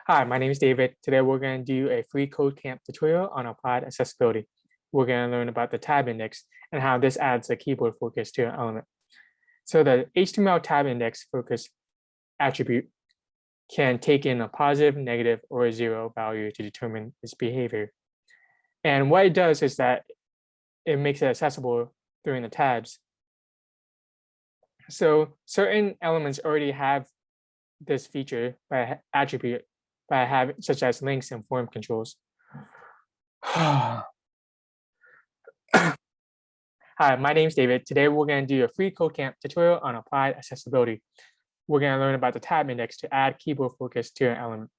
Hi, my name is David. Today we're going to do a free code camp tutorial on applied accessibility. We're going to learn about the tab index and how this adds a keyboard focus to an element. So the HTML tab index focus attribute can take in a positive, negative, or a zero value to determine its behavior. And what it does is that it makes it accessible during the tabs. So certain elements already have this feature by attribute by having such as links and form controls. Hi, my name is David. Today we're going to do a free CodeCamp tutorial on applied accessibility. We're going to learn about the tab index to add keyboard focus to an element.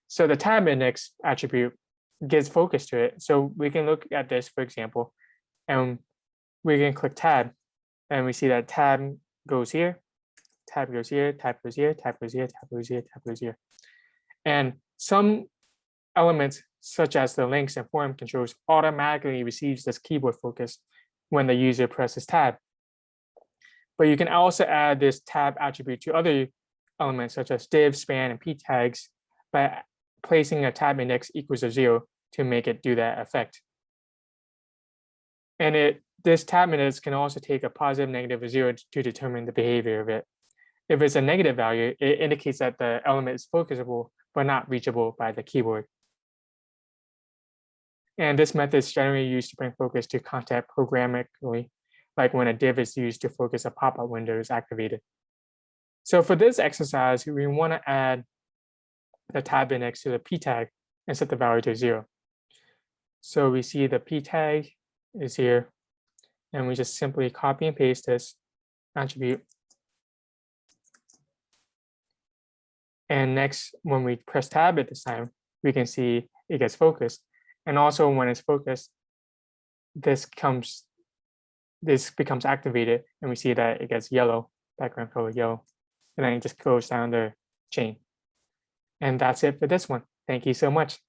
So the tab index attribute gives focus to it. So we can look at this, for example, and we can click tab, and we see that tab goes here, tab goes here, tab goes here, tab goes here, tab goes here, tab goes here. And some elements, such as the links and form controls, automatically receives this keyboard focus when the user presses tab. But you can also add this tab attribute to other elements such as div, span, and p tags by placing a tab index equals to 0 to make it do that effect. And this tab index can also take a positive, negative, or 0 to determine the behavior of it. If it's a negative value, it indicates that the element is focusable but not reachable by the keyboard. And this method is generally used to bring focus to content programmatically, like when a div is used to focus a pop-up window is activated. So for this exercise, we want to add the tab index to the p tag and set the value to 0. So we see the p tag is here, and we just simply copy and paste this attribute. And next, when we press tab at this time, we can see it gets focused. And also when it's focused, this becomes activated, and we see that it gets yellow, background color yellow, and then it just goes down the chain. And that's it for this one. Thank you so much.